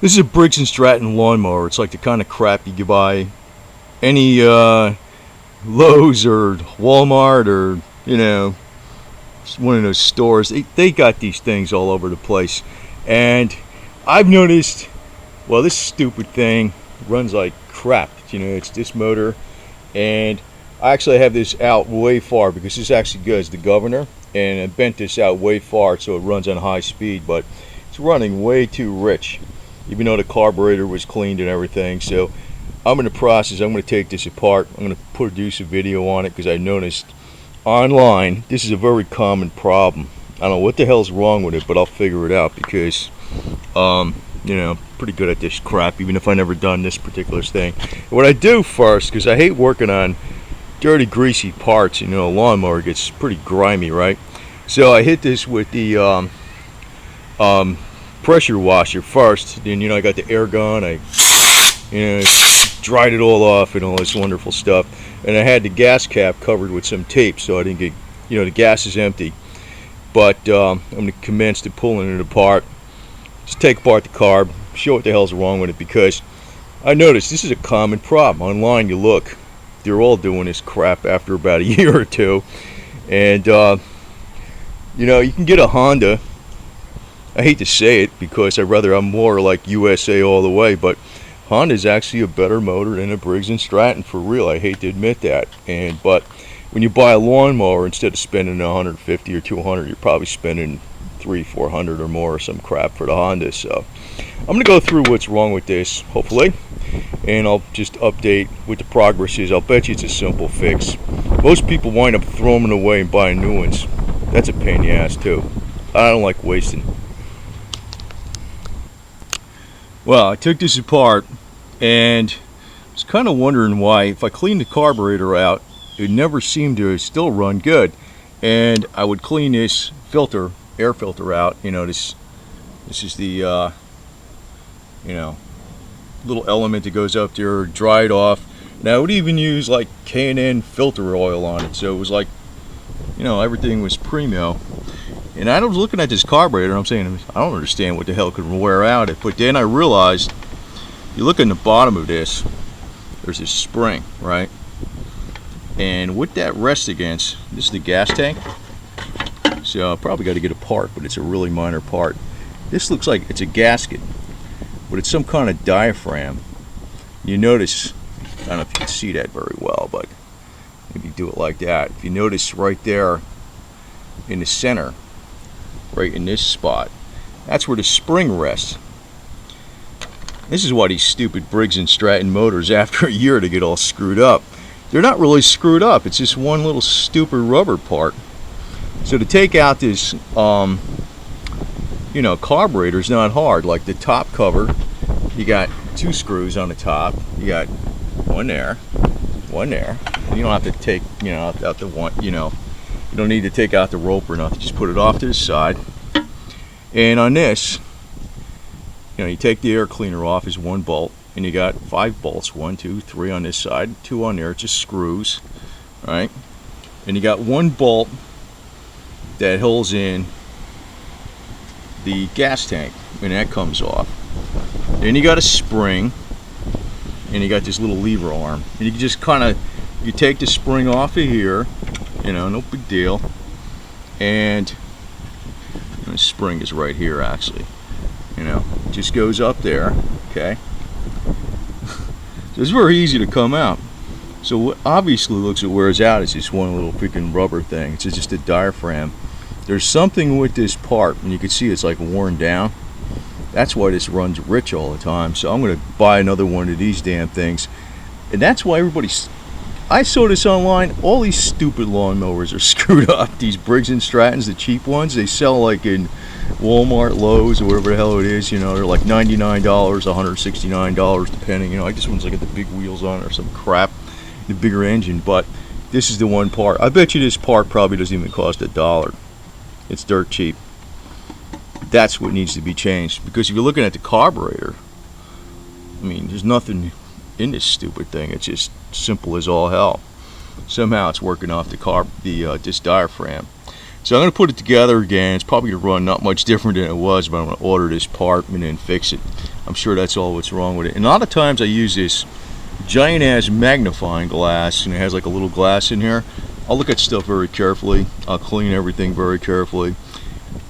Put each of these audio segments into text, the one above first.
This is a Briggs Stratton lawnmower. It's like the kind of crap you can buy any Lowe's or Walmart or, one of those stores. They got these things all over the place. And I've noticed, well, this stupid thing runs like crap. It's this motor. And I actually have this out way far because this actually goes the governor. And I bent this out way far so it runs on high speed. But it's running way too rich, even though the carburetor was cleaned and everything. So I'm in the process. I'm going to take this apart. I'm going to produce a video on it because I noticed online this is a very common problem. I don't know what the hell's wrong with it, but I'll figure it out because pretty good at this crap, even if I never done this particular thing. What I do first, because I hate working on dirty, greasy parts. A lawnmower gets pretty grimy, right? So I hit this with the pressure washer first. Then I got the air gun. I dried it all off and all this wonderful stuff. And I had the gas cap covered with some tape so I didn't get, the gas is empty. But I'm going to commence to pulling it apart. Just take apart the carb, show what the hell's wrong with it, because I noticed this is a common problem. Online you look, they're all doing this crap after about a year or two. And you can get a Honda. I hate to say it because I'm more like USA all the way, but Honda's actually a better motor than a Briggs Stratton, for real. I hate to admit that. But when you buy a lawnmower, instead of spending $150 or $200, you're probably spending $300-400 or more or some crap for the Honda. So I'm going to go through what's wrong with this, hopefully, and I'll just update what the progress is. I'll bet you it's a simple fix. Most people wind up throwing them away and buying new ones. That's a pain in the ass too. I don't like wasting. Well, I took this apart and I was kind of wondering why, if I cleaned the carburetor out, it never seemed to still run good. And I would clean this filter, air filter out. This is the little element that goes up there, dry it off. Now I would even use like K&N filter oil on it, so it was like, everything was primo. And I was looking at this carburetor and I'm saying, I don't understand what the hell could wear out it. But then I realized, you look in the bottom of this, there's this spring, right? And what that rests against, this is the gas tank. So I probably got to get a part, but it's a really minor part. This looks like it's a gasket, but it's some kind of diaphragm. You notice, I don't know if you can see that very well, but maybe do it like that. If you notice right there in the center, right in this spot, that's where the spring rests. This is why these stupid Briggs Stratton motors, after a year, they get all screwed up. They're not really screwed up, it's just one little stupid rubber part. So to take out this carburetor is not hard. Like the top cover, you got 2 screws on the top. You got one there. You don't have to take out the one, you don't need to take out the rope or nothing. Just put it off to the side. And on this, you take the air cleaner off, is 1 bolt, and you got 5 bolts, 1, 2, 3 on this side, 2 on there, just screws, right? And you got 1 bolt that holds in the gas tank, and that comes off. Then you got a spring, and you got this little lever arm, and you just you take the spring off of here, no big deal, and the spring is right here actually, just goes up there, okay? So it's very easy to come out. So what obviously looks, it wears out, is just one little freaking rubber thing. It's just a diaphragm. There's something with this part, and you can see it's like worn down. That's why this runs rich all the time. So I'm going to buy another one of these damn things. And that's why I saw this online, all these stupid lawnmowers are screwed up. These Briggs Strattons, the cheap ones, they sell like in Walmart, Lowe's, or whatever the hell it is. They're like $99, $169 depending. I just one's like got the big wheels on it or some crap, the bigger engine. But this is the one part. I bet you this part probably doesn't even cost $1. It's dirt cheap. That's what needs to be changed, because if you're looking at the carburetor, there's nothing in this stupid thing. It's just simple as all hell. Somehow it's working off this diaphragm. So I'm going to put it together again. It's probably going to run not much different than it was, but I'm going to order this part and then fix it. I'm sure that's all what's wrong with it. And a lot of times I use this giant ass magnifying glass, and it has like a little glass in here. I'll look at stuff very carefully. I'll clean everything very carefully.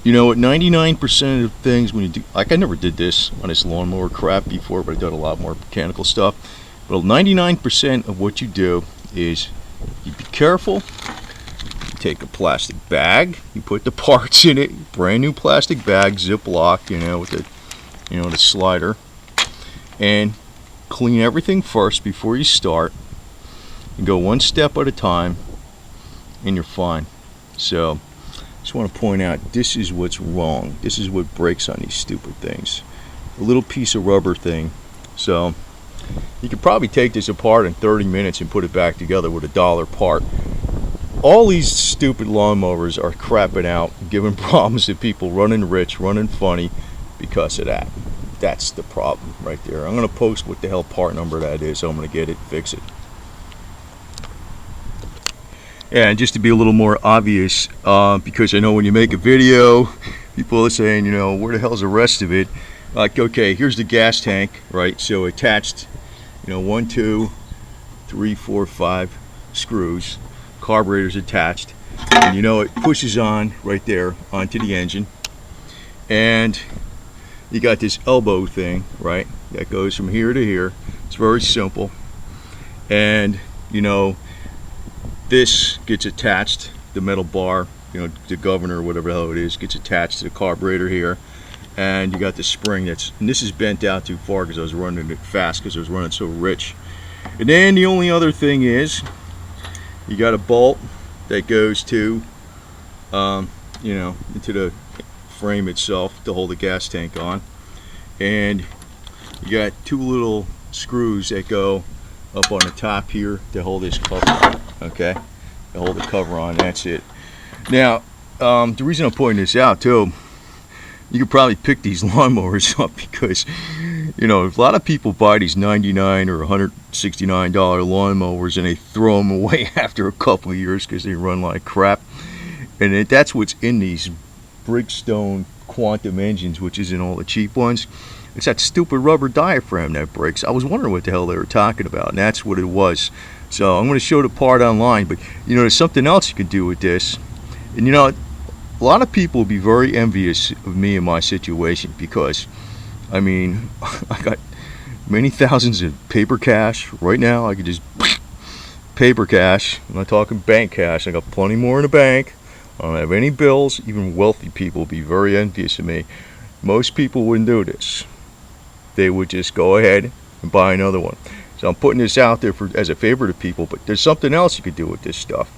You know, at 99% of things when you do, like I never did this on this lawnmower crap before, but I've done a lot more mechanical stuff. But 99% of what you do is you be careful. You take a plastic bag, you put the parts in it, brand new plastic bag, Ziploc, you know, with the, you know, the slider, and clean everything first before you start. You go one step at a time, and you're fine. So, just want to point out, this is what's wrong. This is what breaks on these stupid things. A little piece of rubber thing. So, you could probably take this apart in 30 minutes and put it back together with $1 part. All these stupid lawnmowers are crapping out, giving problems to people running rich, running funny because of that. That's the problem right there. I'm going to post what the hell part number that is. So I'm going to get it, fix it. Yeah, and just to be a little more obvious, because I know when you make a video, people are saying, you know, where the hell's the rest of it? Like, okay, here's the gas tank, right? So attached, you know, 1, 2, 3, 4, 5 screws, carburetor's attached, and you know it pushes on right there onto the engine, and you got this elbow thing, right, that goes from here to here. It's very simple, and you know this gets attached, the metal bar, you know, the governor or whatever the hell it is, gets attached to the carburetor here, and you got the spring that's, and this is bent out too far because I was running it fast because I was running so rich. And then the only other thing is you got a bolt that goes to you know, into the frame itself to hold the gas tank on, and you got 2 little screws that go up on the top here to hold this cover on, okay, to hold the cover on. That's it. Now the reason I'm pointing this out too, you could probably pick these lawnmowers up because, you know, a lot of people buy these $99 or $169 lawnmowers and they throw them away after a couple of years because they run like crap. And that's what's in these Briggs Stone Quantum engines, which is in all the cheap ones. It's that stupid rubber diaphragm that breaks. I was wondering what the hell they were talking about, and that's what it was. So I'm going to show the part online, but you know, there's something else you can do with this. And you know, a lot of people will be very envious of me in my situation because, I mean, I got many thousands of paper cash right now. I could just paper cash. I'm not talking bank cash. I got plenty more in the bank. I don't have any bills. Even wealthy people will be very envious of me. Most people wouldn't do this. They would just go ahead and buy another one. So I'm putting this out there as a favor to people, but there's something else you could do with this stuff.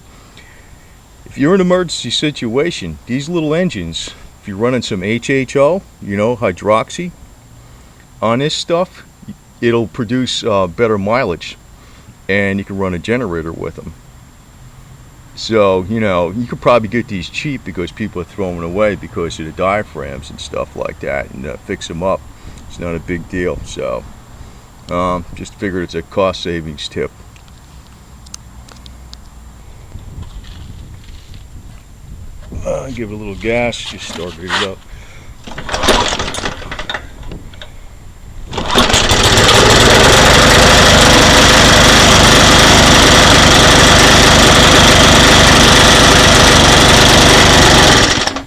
If you're in an emergency situation, these little engines, if you're running some HHO, you know, hydroxy, on this stuff, it'll produce better mileage, and you can run a generator with them. So, you know, you could probably get these cheap because people are throwing them away because of the diaphragms and stuff like that, and fix them up. It's not a big deal. So, just figured it's a cost savings tip. Give it a little gas, just started it up.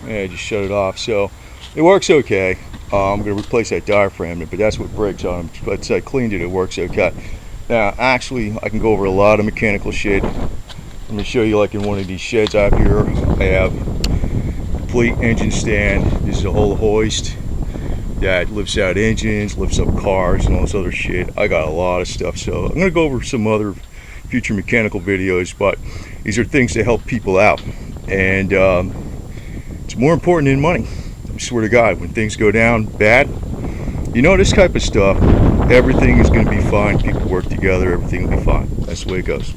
Yeah, just shut it off. So it works okay. I'm going to replace that diaphragm, but that's what breaks on them. But I cleaned it, it works okay. Now, actually, I can go over a lot of mechanical shit. Let me show you, like in one of these sheds out here, I have a complete engine stand. This is a whole hoist that lifts out engines, lifts up cars, and all this other shit. I got a lot of stuff, so I'm going to go over some other future mechanical videos, but these are things that help people out. And it's more important than money. I swear to God, when things go down bad, you know, this type of stuff, everything is going to be fine. People work together, everything will be fine. That's the way it goes.